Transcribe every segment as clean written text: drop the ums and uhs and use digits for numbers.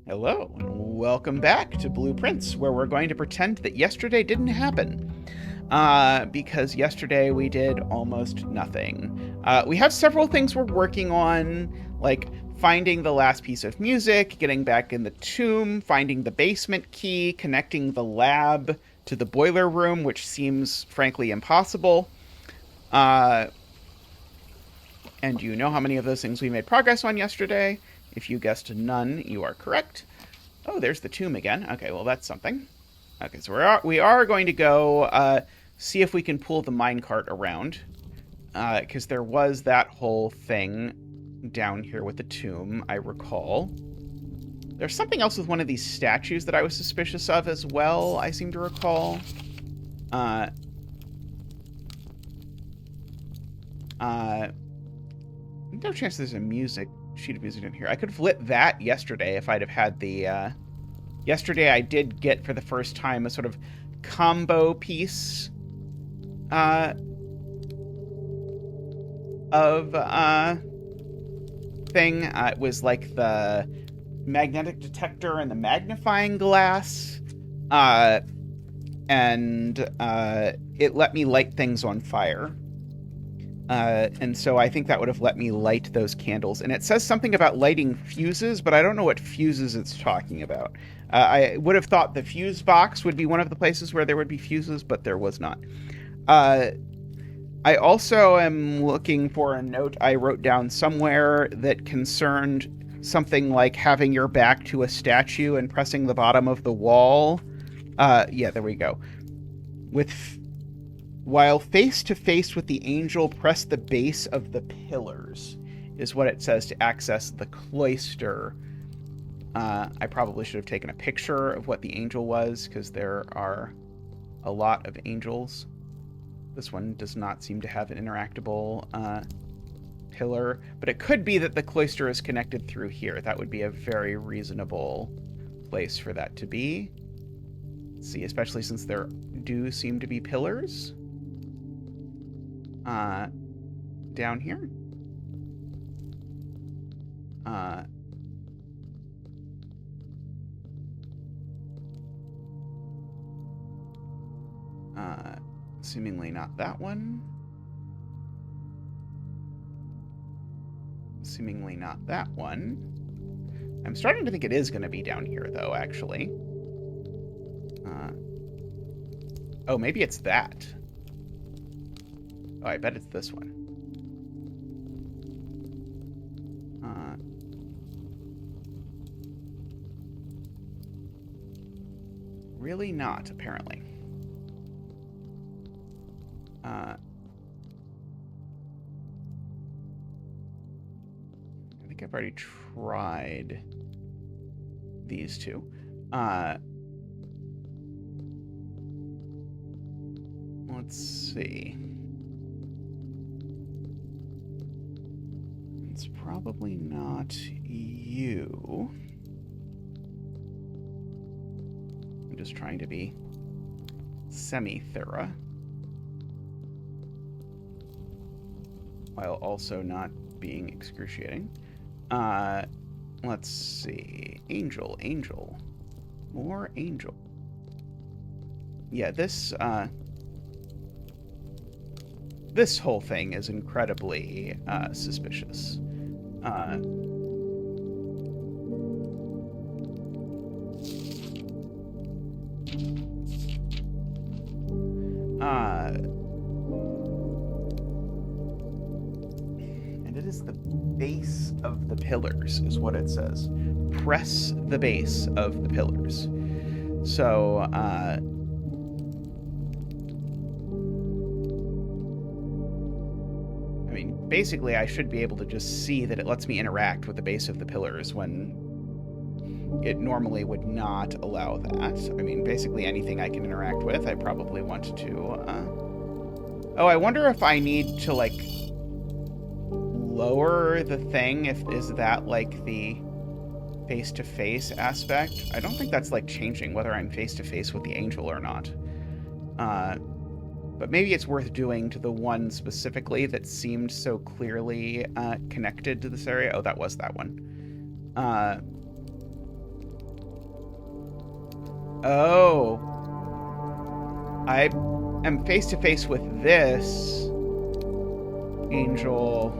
Hello, and welcome back to Blueprints, where we're going to pretend that yesterday didn't happen. Because yesterday we did almost nothing. We have several things we're working on, like finding the last piece of music, getting back in the tomb, finding the basement key, connecting the lab to the boiler room, which seems frankly impossible. Uh, and you know how many of those things we made progress on yesterday? If you guessed none, you are correct. Oh, there's the tomb again. Okay, well, that's something. Okay, so we are going to go see if we can pull the minecart around, because there was that whole thing down here with the tomb, I recall. There's something else with one of these statues that I was suspicious of as well, I seem to recall. Uh, no chance there's a sheet of music in here. I could have lit that yesterday if I'd have had the, yesterday I did get for the first time a sort of combo piece uh, of thing. It was like the magnetic detector and the magnifying glass, uh, and it let me light things on fire. And so I think that would have let me light those candles. And it says something about lighting fuses, but I don't know what fuses it's talking about. I would have thought the fuse box would be one of the places where there would be fuses, but there was not. I also am looking for a note I wrote down somewhere that concerned something like having your back to a statue and pressing the bottom of the wall. Yeah, there we go. While face to face with the angel, press the base of the pillars, is what it says to access the cloister. I probably should have taken a picture of what the angel was, because there are a lot of angels. This one does not seem to have an interactable pillar, but it could be that the cloister is connected through here. That would be a very reasonable place for that to be. Let's see, especially since there do seem to be pillars down here. Seemingly not that one. Seemingly not that one. I'm starting to think it is going to be down here, though, actually. Oh, maybe it's that. Oh, I bet it's this one. Really not, apparently. I think I've already tried these two. Let's see. It's probably not you. I'm just trying to be semi-thorough, while also not being excruciating. Let's see. Angel. More angel. Yeah, this whole thing is incredibly suspicious. And it is the base of the pillars, is what it says. Press the base of the pillars. So, basically, I should be able to just see that it lets me interact with the base of the pillars when it normally would not allow that. Basically anything I can interact with, I probably want to... Oh, I wonder if I need to, like, lower the thing. Is that, like, the face-to-face aspect? I don't think that's, like, changing whether I'm face-to-face with the angel or not. But maybe it's worth doing to the one specifically that seemed so clearly connected to this area. Oh, that was that one. Oh. I am face to face with this angel.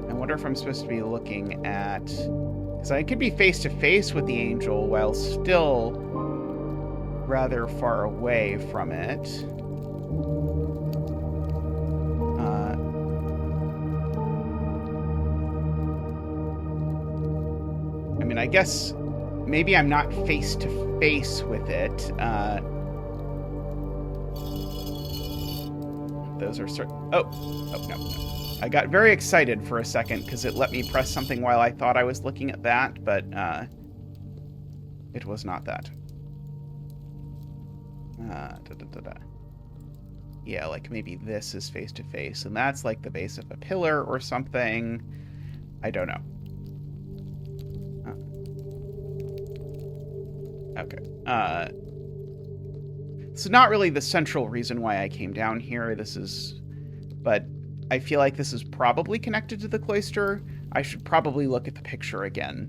I wonder if I'm supposed to be looking at... Because I could be face to face with the angel while still rather far away from it. I mean, I guess maybe I'm not face to face with it. Those are certain... Oh, no. I got very excited for a second because it let me press something while I thought I was looking at that, but it was not that. Yeah, like maybe this is face to face, and that's like the base of a pillar or something. I don't know. Okay. It's not really the central reason why I came down here. But I feel like this is probably connected to the cloister. I should probably look at the picture again.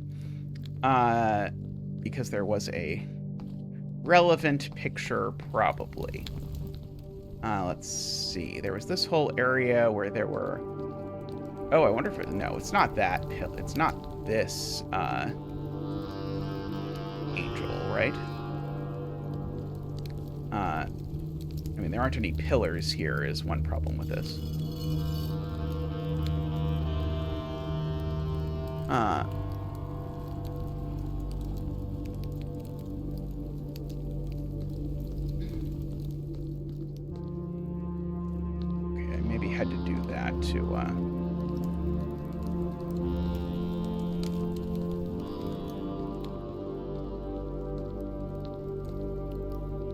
Because there was a relevant picture, probably. Let's see. There was this whole area where there were... Oh, I wonder if... No, it's not that. It's not this angel, right? I mean, there aren't any pillars here is one problem with this. Okay, I maybe had to do that to, I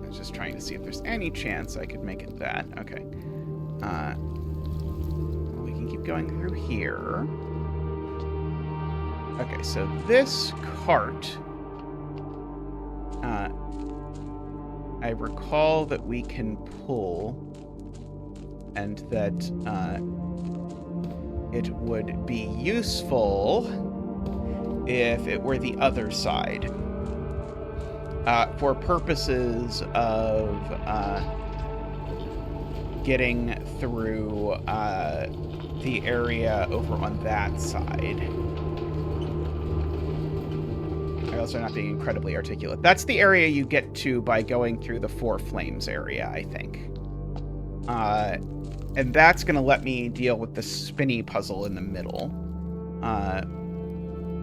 was just trying to see if there's any chance I could make it that. Okay. We can keep going through here. Okay, so this cart, I recall that we can pull, and that it would be useful if it were the other side, for purposes of getting through the area over on that side. I also not being incredibly articulate. That's the area you get to by going through the Four Flames area, I think. And that's going to let me deal with the spinny puzzle in the middle.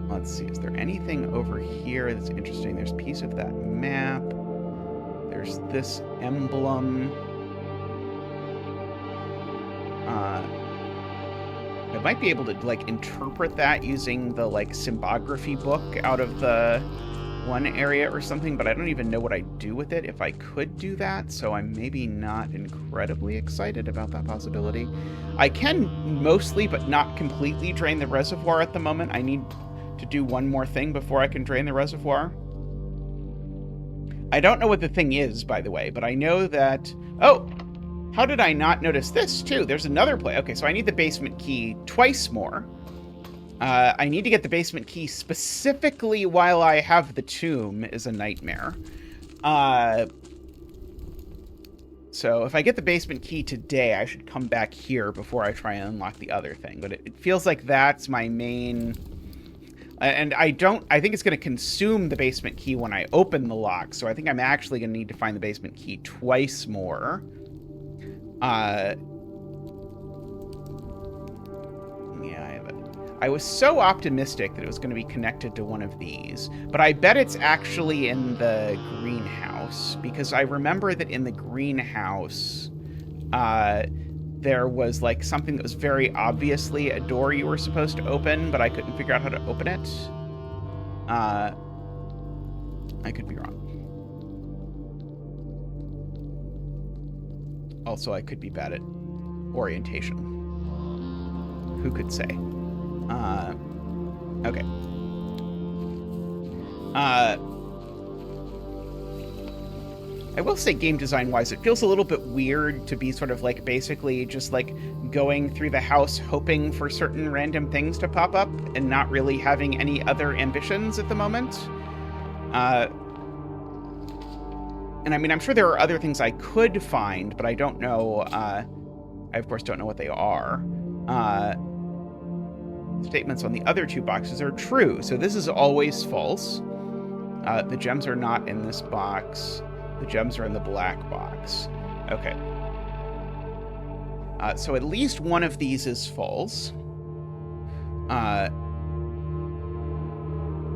Let's see, is there anything over here that's interesting? There's a piece of that map. There's this emblem. I might be able to, like, interpret that using the, like, symbography book out of the one area or something, but I don't even know what I'd do with it if I could do that, so I'm maybe not incredibly excited about that possibility. I can mostly, but not completely, drain the reservoir at the moment. I need to do one more thing before I can drain the reservoir. I don't know what the thing is, by the way, but I know that... Oh! How did I not notice this, too? There's another place. Okay, so I need the basement key twice more. I need to get the basement key specifically while I have the tomb is a nightmare. So if I get the basement key today, I should come back here before I try and unlock the other thing. But it feels like that's my main... And I think it's going to consume the basement key when I open the lock. So I think I'm actually going to need to find the basement key twice more. Yeah, I was so optimistic that it was going to be connected to one of these, but I bet it's actually in the greenhouse, because I remember that in the greenhouse, there was like something that was very obviously a door you were supposed to open, but I couldn't figure out how to open it. I could be wrong. Also, I could be bad at orientation. Who could say? Okay. I will say, game design-wise, it feels a little bit weird to be sort of like basically just like going through the house hoping for certain random things to pop up and not really having any other ambitions at the moment. And I mean, I'm sure there are other things I could find, but I don't know. I, of course, don't know what they are. Statements on the other 2 boxes are true. So this is always false. The gems are not in this box. The gems are in the black box. Okay. So at least one of these is false.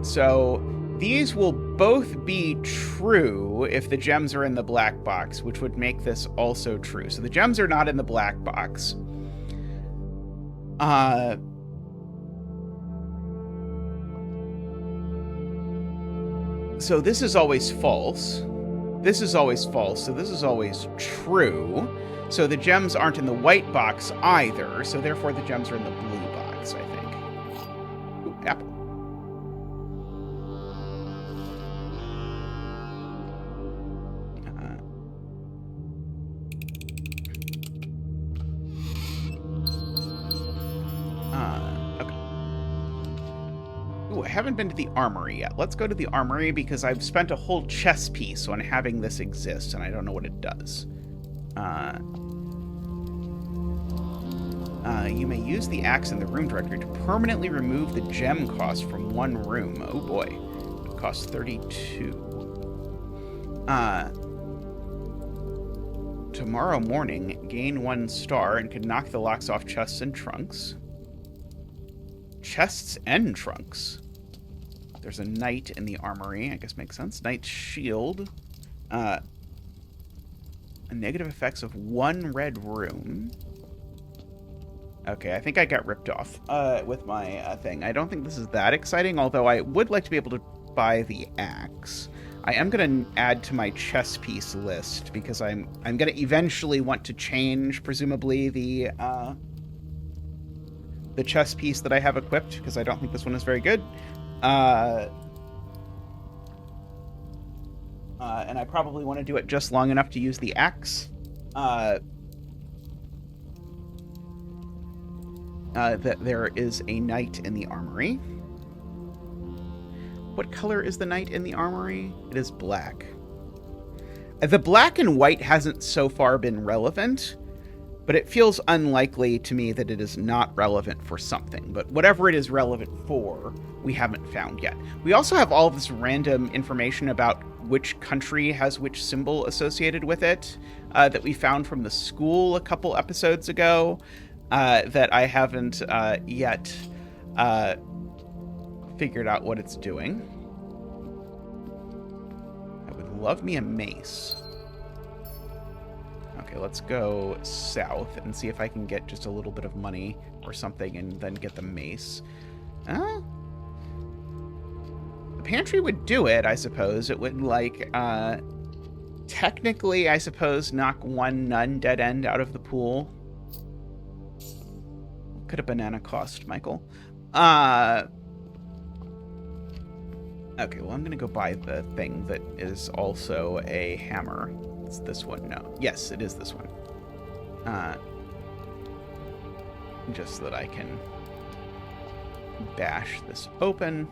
So these will both be true if the gems are in the black box, which would make this also true. So the gems are not in the black box. So this is always false. This is always false, so this is always true. So the gems aren't in the white box either, so therefore the gems are in the blue box, I think. Ooh, apple. Okay. Ooh, I haven't been to the Armory yet. Let's go to the Armory because I've spent a whole chess piece on having this exist, and I don't know what it does. You may use the axe in the room directory to permanently remove the gem cost from one room. Oh boy. It costs 32. Tomorrow morning, gain 1 star and can knock the locks off chests and trunks. Chests and trunks. There's a knight in the Armory. I guess makes sense. Knight's shield. Negative effects of 1 red room. Okay, I think I got ripped off with my thing. I don't think this is that exciting, although I would like to be able to buy the axe. I am going to add to my chess piece list because I'm going to eventually want to change, presumably, the chess piece that I have equipped, because I don't think this one is very good. And I probably want to do it just long enough to use the axe. That there is a knight in the Armory. What color is the knight in the Armory? It is black. The black and white hasn't so far been relevant, but it feels unlikely to me that it is not relevant for something. But whatever it is relevant for, we haven't found yet. We also have all of this random information about which country has which symbol associated with it that we found from the school a couple episodes ago. That I haven't yet figured out what it's doing. I would love me a mace. Okay, let's go south and see if I can get just a little bit of money or something and then get the mace. The pantry would do it, I suppose. It would, like, technically, I suppose, knock 1 nun dead end out of the pool. Could a banana cost, Michael? Okay, well, I'm going to go buy the thing that is also a hammer. It's this one. No. Yes, it is this one. Just so that I can bash this open.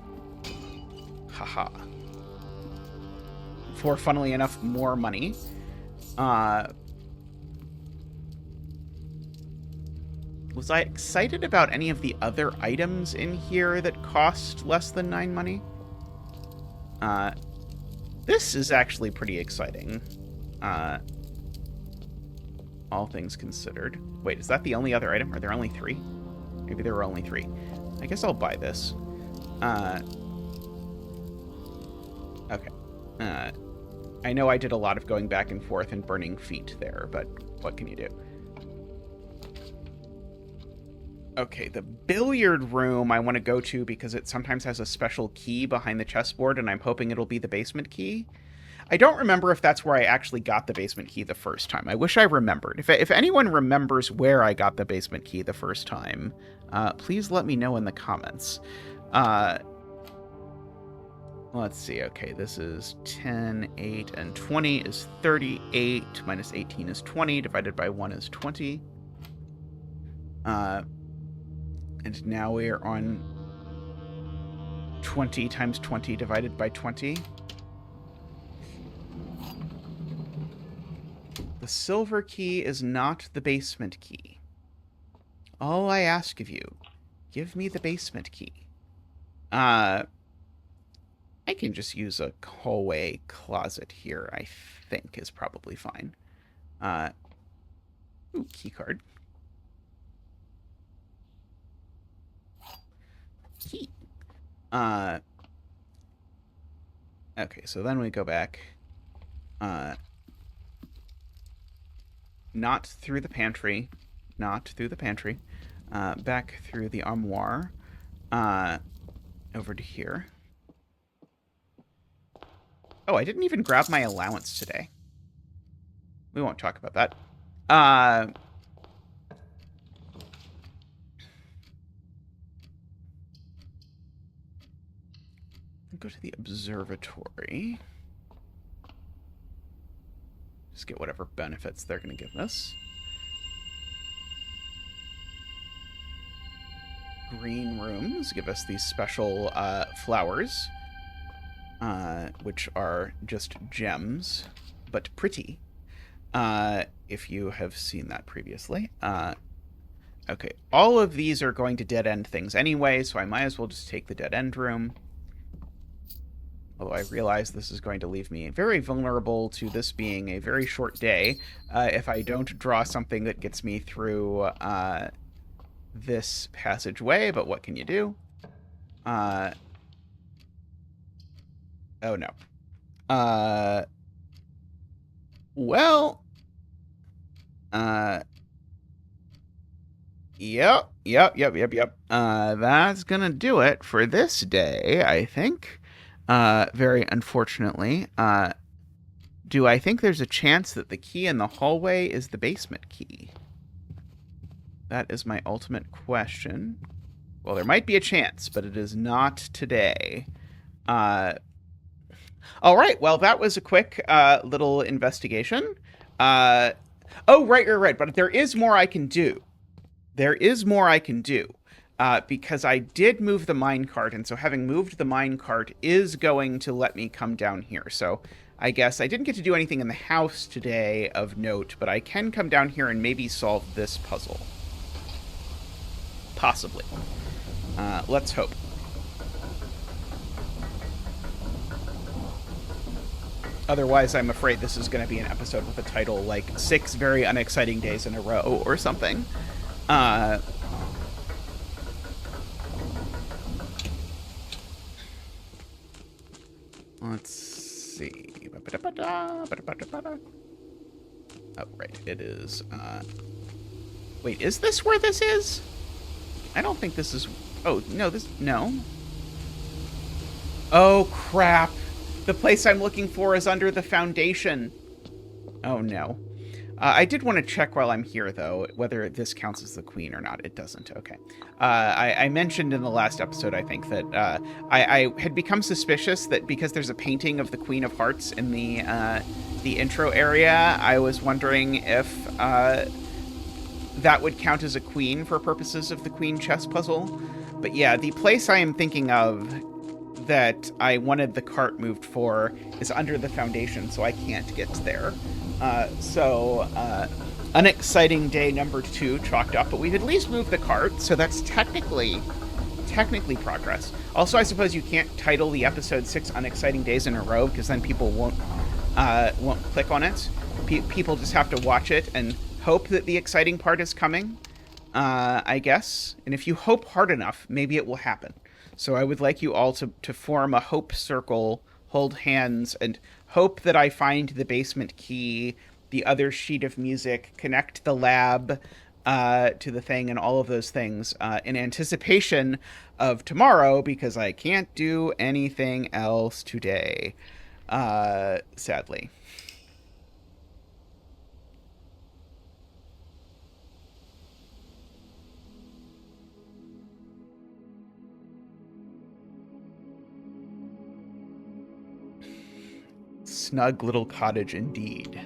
Haha. For, funnily enough, more money. Was I excited about any of the other items in here that cost less than 9 money? This is actually pretty exciting. All things considered. Wait, is that the only other item? Are there only 3? Maybe there were only 3. I guess I'll buy this. Okay. I know I did a lot of going back and forth and burning feet there, but what can you do? Okay, the billiard room I want to go to because it sometimes has a special key behind the chessboard, and I'm hoping it'll be the basement key. I don't remember if that's where I actually got the basement key the first time. I wish I remembered. If anyone remembers where I got the basement key the first time, please let me know in the comments. Let's see. Okay, this is 10, 8, and 20 is 38. Minus 18 is 20. Divided by 1 is 20. And now we are on 20 times 20 divided by 20. The silver key is not the basement key. All I ask of you, give me the basement key. I can just use a hallway closet here, I think is probably fine. Ooh, key card. Key. Okay, so then we go back. Not through the pantry. Not through the pantry. Back through the armoire. Over to here. Oh, I didn't even grab my allowance today. We won't talk about that. Go to the observatory. Just get whatever benefits they're going to give us. Green rooms give us these special flowers, which are just gems, but pretty, if you have seen that previously. Okay, all of these are going to dead-end things anyway, so I might as well just take the dead-end room. Although I realize this is going to leave me very vulnerable to this being a very short day if I don't draw something that gets me through this passageway, but what can you do? Oh, no. Well... Yep. That's gonna do it for this day, I think. Very unfortunately. Do I think there's a chance that the key in the hallway is the basement key? That is my ultimate question. Well, there might be a chance, but it is not today. All right, well, that was a quick little investigation. Oh, right, but there is more I can do. Because I did move the minecart, and so having moved the minecart is going to let me come down here. So I guess I didn't get to do anything in the house today of note, but I can come down here and maybe solve this puzzle. Possibly. Let's hope. Otherwise, I'm afraid this is going to be an episode with a title like 6 Very Unexciting Days in a Row or something. Let's see. Oh, right. It is. Wait, is this where this is? I don't think this is... Oh, no, no. Oh, crap. The place I'm looking for is under the foundation. Oh, no. I did want to check while I'm here, though, whether this counts as the queen or not. It doesn't. Okay. I mentioned in the last episode, I think, that I had become suspicious that because there's a painting of the Queen of Hearts in the intro area, I was wondering if that would count as a queen for purposes of the queen chess puzzle. But yeah, the place I am thinking of that I wanted the cart moved for is under the foundation, so I can't get there. Unexciting day number 2 chalked up, but we've at least moved the cart, so that's technically progress. Also, I suppose you can't title the episode 6 Unexciting Days in a Row, because then people won't click on it. People just have to watch it and hope that the exciting part is coming, I guess. And if you hope hard enough, maybe it will happen. So I would like you all to form a hope circle, hold hands, and hope that I find the basement key, the other sheet of music, connect the lab to the thing, and all of those things in anticipation of tomorrow, because I can't do anything else today, sadly. Snug little cottage indeed.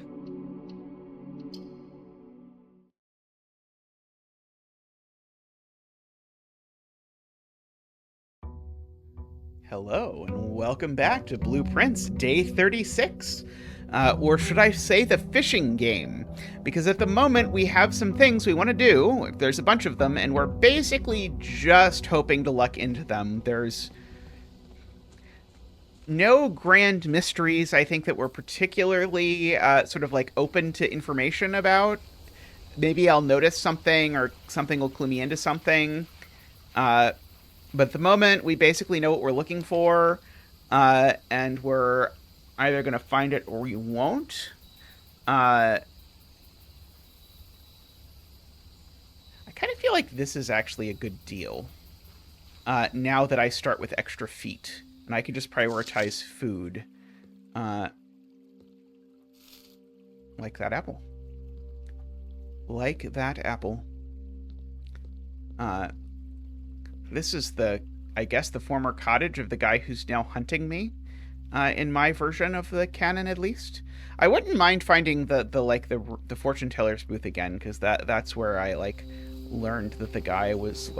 Hello, and welcome back to Blueprints Day 36. Or should I say the fishing game? Because at the moment we have some things we want to do. There's a bunch of them, and we're basically just hoping to luck into them. There's no grand mysteries, I think, that we're particularly sort of like open to information about. Maybe I'll notice something or something will clue me into something. But at the moment, we basically know what we're looking for, and we're either going to find it or we won't. I kind of feel like this is actually a good deal. Now that I start with extra feet, and I can just prioritize food. Like that apple. Like that apple. This is I guess, the former cottage of the guy who's now hunting me. In my version of the canon, at least. I wouldn't mind finding the fortune teller's booth again, because that's where I learned that the guy was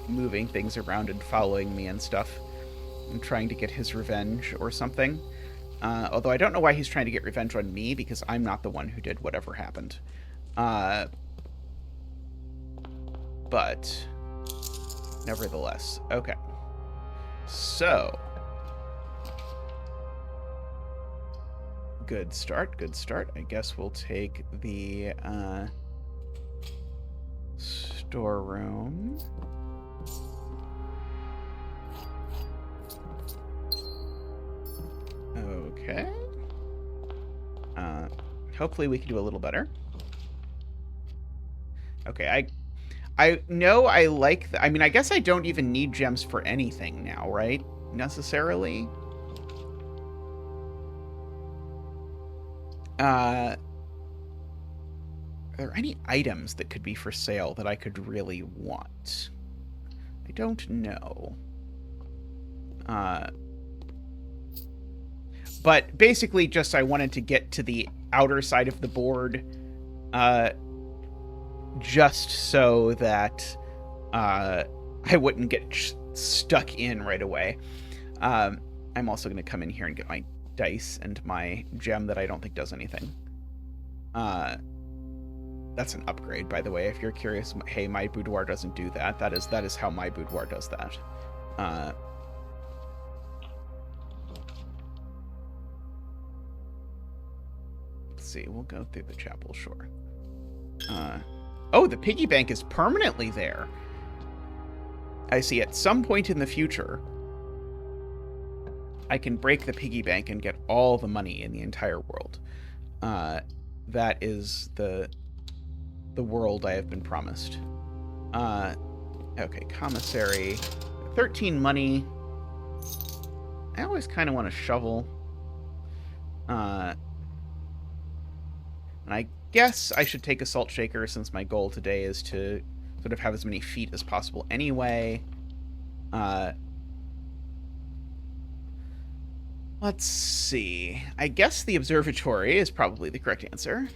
moving things around and following me and stuff, and trying to get his revenge or something. Although I don't know why he's trying to get revenge on me, because I'm not the one who did whatever happened. But nevertheless, okay. So, good start, good start. I guess we'll take the storeroom. Okay. Hopefully we can do a little better. Okay, I know I like... I mean, I guess I don't even need gems for anything now, right? Necessarily. Are there any items that could be for sale that I could really want? I don't know. But basically just I wanted to get to the outer side of the board, just so that I wouldn't get stuck in right away. I'm also going to come in here and get my dice and my gem that I don't think does anything. That's an upgrade, by the way. If you're curious, hey, my boudoir doesn't do that. That is how my boudoir does that. Let's see. We'll go through the chapel, sure. Oh, the piggy bank is permanently there. I see. At some point in the future, I can break the piggy bank and get all the money in the entire world. That is the world I have been promised. Okay, commissary. 13 money. I always kind of want a shovel. And I guess I should take a salt shaker, since my goal today is to sort of have as many feet as possible anyway. Let's see. I guess the observatory is probably the correct answer,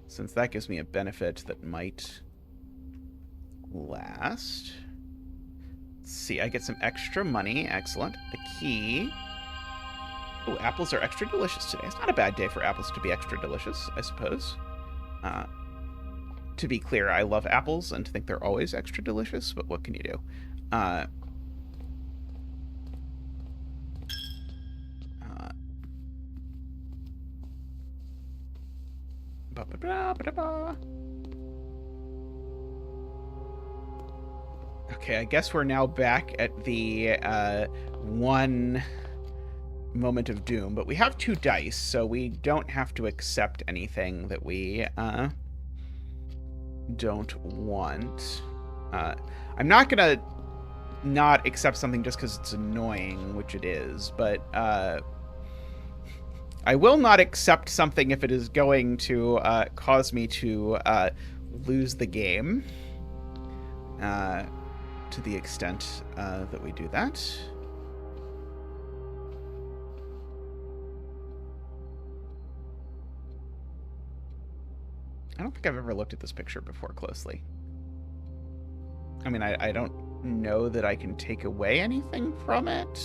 since that gives me a benefit that might last. Let's see. I get some extra money. Excellent. The key. Oh, apples are extra delicious today. It's not a bad day for apples to be extra delicious, I suppose. To be clear, I love apples and think they're always extra delicious, but what can you do? Okay, I guess we're now back at the one moment of doom, but we have 2 dice, so we don't have to accept anything that we don't want. I'm not gonna not accept something just because it's annoying, which it is, but I will not accept something if it is going to cause me to lose the game, to the extent that we do that. I don't think I've ever looked at this picture before closely. I mean, I don't know that I can take away anything from it.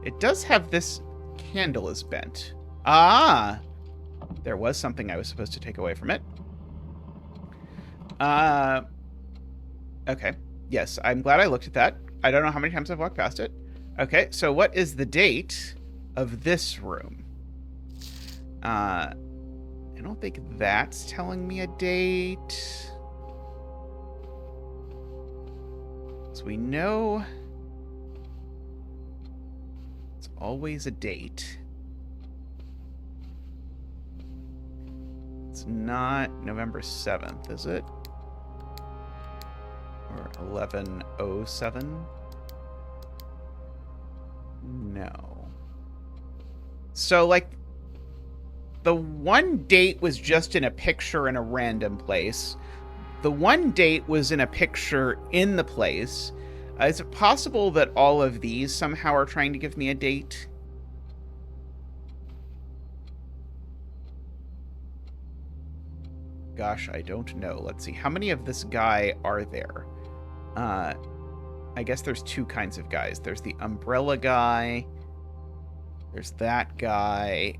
It does have this candle is bent. Ah! There was something I was supposed to take away from it. Okay. Yes, I'm glad I looked at that. I don't know how many times I've walked past it. Okay, so what is the date of this room? I don't think that's telling me a date. So we know it's always a date. It's not November 7th, is it? Or 1107? No. So, like, the one date was just in a picture in a random place. The one date was in a picture in the place. Is it possible that all of these somehow are trying to give me a date? Gosh, I don't know. Let's see. How many of this guy are there? I guess there's two kinds of guys. There's the umbrella guy. There's that guy.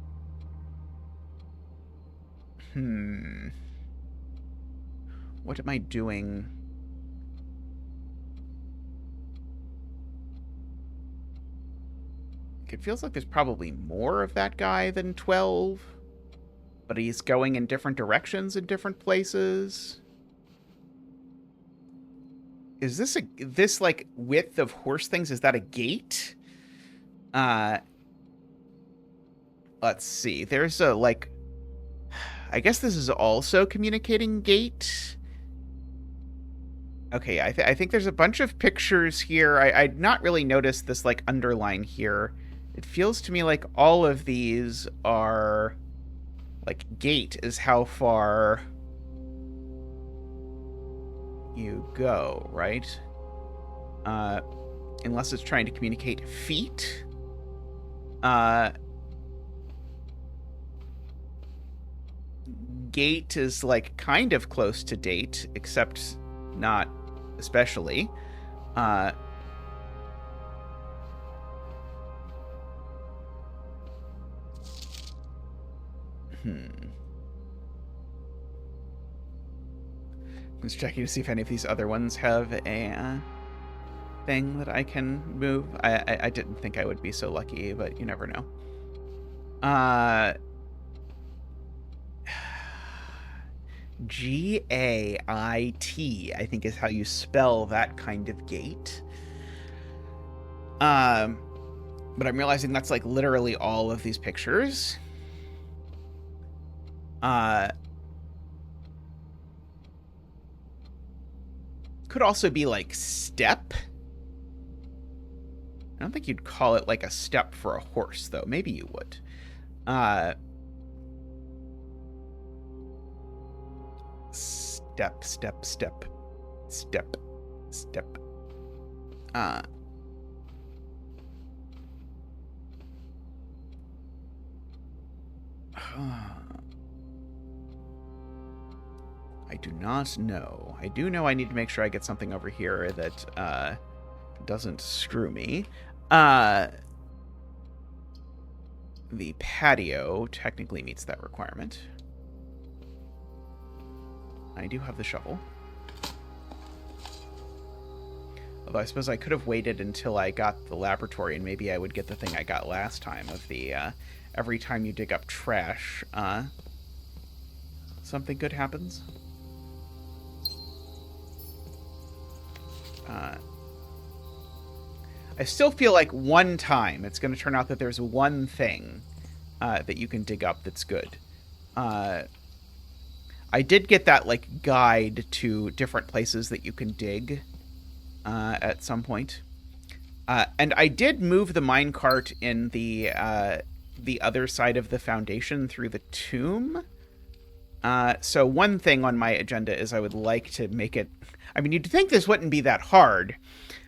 What am I doing? It feels like there's probably more of that guy than 12. But he's going in different directions in different places. Is this like width of horse things? Is that a gate? Let's see. There's a like, I guess this is also communicating gate. Okay, I think there's a bunch of pictures here. I'd not really noticed this like underline here. It feels to me like all of these are like gate is how far you go, right? Unless it's trying to communicate feet. Gate is like kind of close to date, except not especially. I'm just checking to see if any of these other ones have a thing that I can move. I didn't think I would be so lucky, but you never know. G-A-I-T, I think is how you spell that kind of gate. But I'm realizing that's like literally all of these pictures. Could also be like step. I don't think you'd call it like a step for a horse, though. Maybe you would. Step, step, step, step, step. I do not know. I do know I need to make sure I get something over here that doesn't screw me. The patio technically meets that requirement. I do have the shovel. Although I suppose I could have waited until I got the laboratory and maybe I would get the thing I got last time of the every time you dig up trash, something good happens. I still feel like one time it's going to turn out that there's one thing that you can dig up that's good. I did get that like guide to different places that you can dig at some point. And I did move the minecart in the other side of the foundation through the tomb. So one thing on my agenda is I would like to make it... I mean, you'd think this wouldn't be that hard,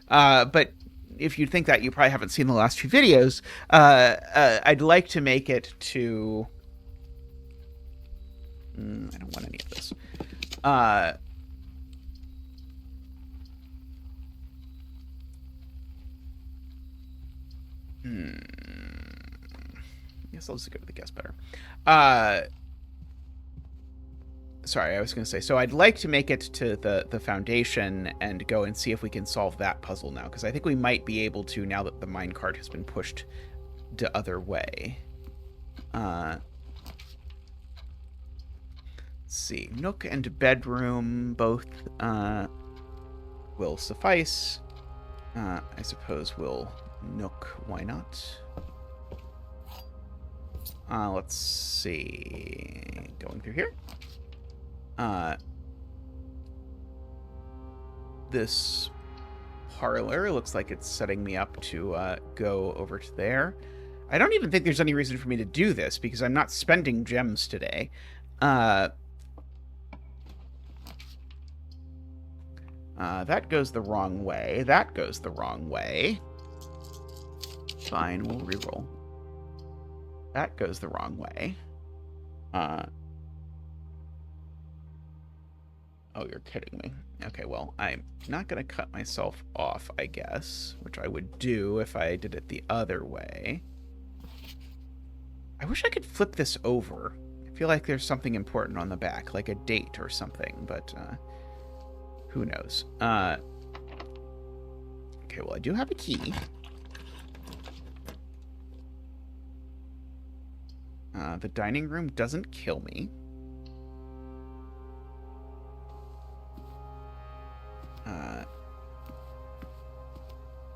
but if you think that, you probably haven't seen the last few videos. I'd like to make it to... I don't want any of this. guess I'll just go to the guess better. Sorry, I was going to say, so I'd like to make it to the foundation and go and see if we can solve that puzzle now, because I think we might be able to now that the minecart has been pushed the other way. Let's see. Nook and bedroom both will suffice. I suppose we'll nook. Why not? Let's see. Going through here. This parlor looks like it's setting me up to go over to there. I don't even think there's any reason for me to do this because I'm not spending gems today. That goes the wrong way. That goes the wrong way. Fine, we'll reroll. That goes the wrong way. Oh, you're kidding me. Okay, well, I'm not going to cut myself off, I guess, which I would do if I did it the other way. I wish I could flip this over. I feel like there's something important on the back, like a date or something, but who knows? Okay, well, I do have a key. The dining room doesn't kill me.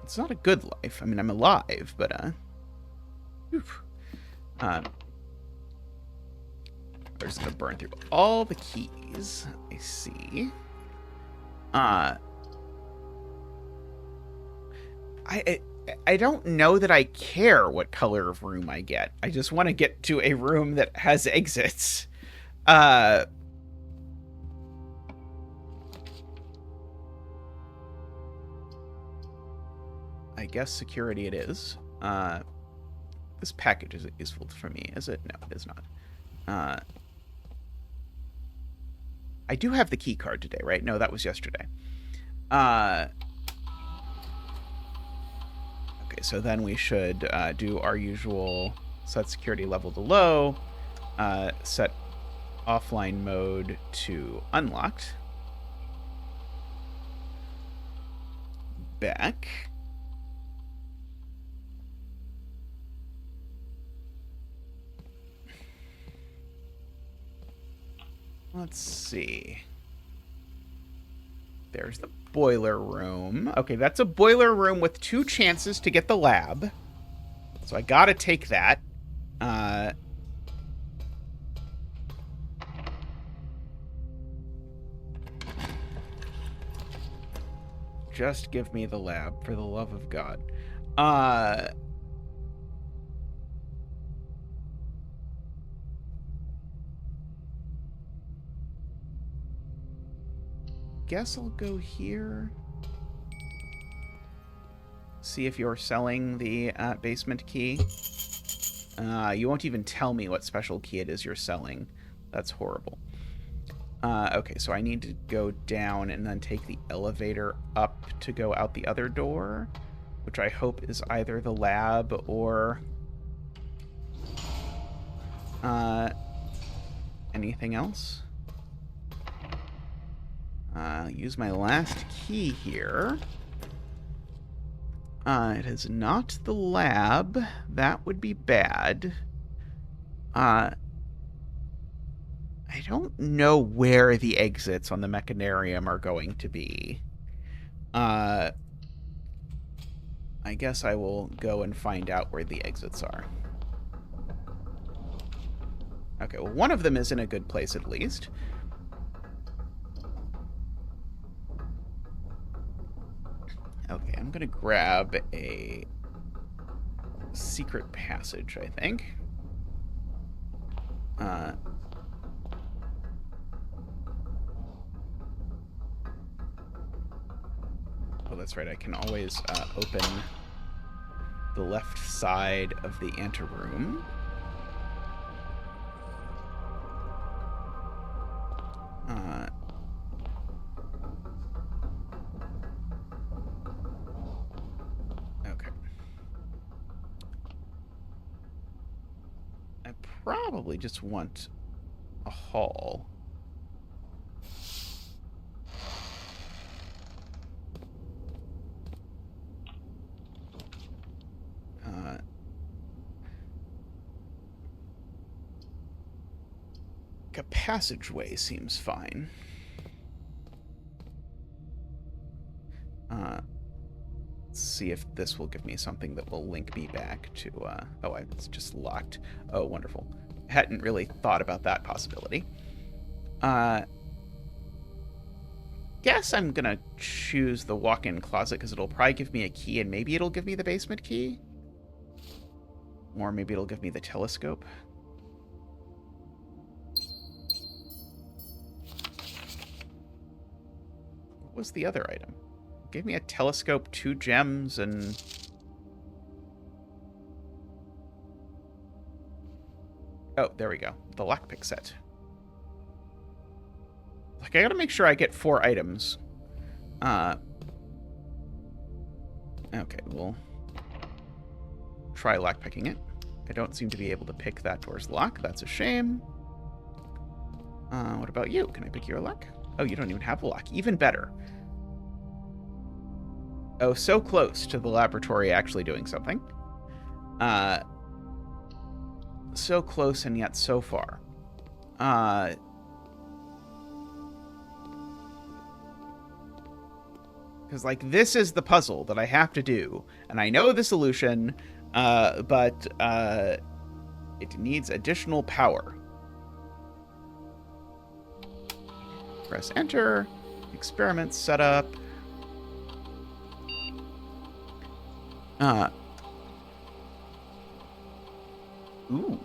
It's not a good life. I mean, I'm alive, but we're just gonna burn through all the keys. I see. I don't know that I care what color of room I get. I just want to get to a room that has exits. I guess security it is. This package isn't useful for me, is it? No, it is not. I do have the key card today, right? No, that was yesterday. Okay, so then we should do our usual set security level to low, set offline mode to unlocked. Back. Let's see. There's the boiler room. Okay, that's a boiler room with 2 chances to get the lab. So I gotta take that. Just give me the lab, for the love of God. Guess I'll go here. See if you're selling the basement key. You won't even tell me what special key it is you're selling. That's horrible. Okay, so I need to go down and then take the elevator up to go out the other door, which I hope is either the lab or anything else. Use my last key here. It is not the lab. That would be bad. I don't know where the exits on the mechanarium are going to be. I guess I will go and find out where the exits are. Okay, well, one of them is in a good place at least. Okay, I'm gonna grab a secret passage, I think. Oh, that's right, I can always open the left side of the anteroom. probably just want a hall. A passageway seems fine. Let's see if this will give me something that will link me back to... oh, it's just locked. Oh, wonderful. Hadn't really thought about that possibility. Guess I'm gonna choose the walk-in closet because it'll probably give me a key, and maybe it'll give me the basement key. Or maybe it'll give me the telescope. What was the other item? It gave me a telescope, 2 gems, and... oh, there we go. The lockpick set. Like, I gotta make sure I get 4 items. Okay, we'll try lockpicking it. I don't seem to be able to pick that door's lock. That's a shame. What about you? Can I pick your lock? Oh, you don't even have a lock. Even better. Oh, so close to the laboratory actually doing something. So close and yet so far. Because, like, this is the puzzle that I have to do. And I know the solution, but it needs additional power. Press enter. Experiment setup. Ooh.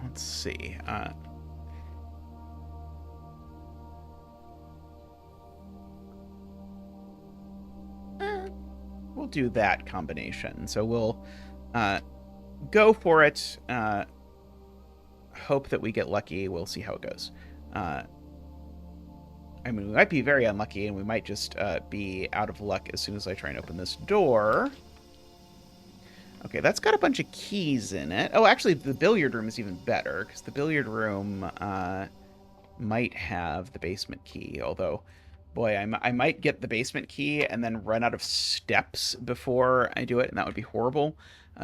Let's see. We'll do that combination. So we'll go for it. Hope that we get lucky. We'll see how it goes. I mean, we might be very unlucky, and we might just be out of luck as soon as I try and open this door. Okay, that's got a bunch of keys in it. Oh, actually, the billiard room is even better, because the billiard room might have the basement key, although, boy, I might get the basement key and then run out of steps before I do it, and that would be horrible.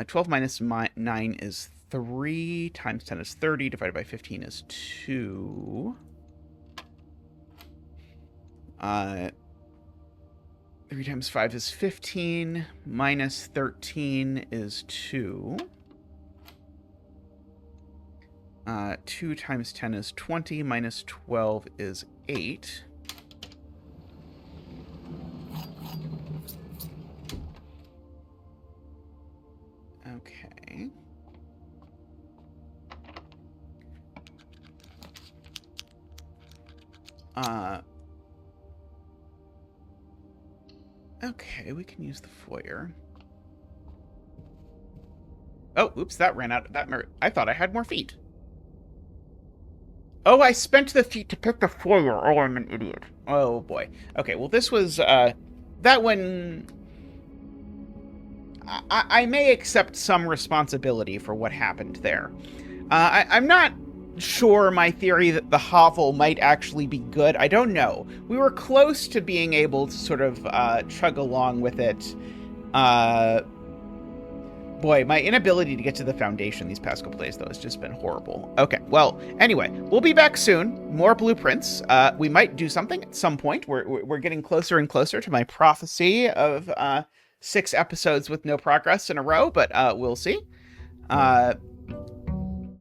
12 minus 9 is 3, times 10 is 30, divided by 15 is 2. 3 times 5 is 15, minus 13 is 2. 2 times 10 is 20, minus 12 is 8. Okay. Okay, we can use the foyer. Oh, oops, that ran out. I thought I had more feet. Oh, I spent the feet to pick the foyer. Oh, I'm an idiot. Oh, boy. Okay, well, this was, that one... I may accept some responsibility for what happened there. I'm not sure my theory that the hovel might actually be good. I don't know. We were close to being able to sort of chug along with it. Boy, my inability to get to the foundation these past couple days, though, has just been horrible. Okay, well, anyway, we'll be back soon. More blueprints. We might do something at some point. We're getting closer and closer to my prophecy of 6 episodes with no progress in a row, but we'll see.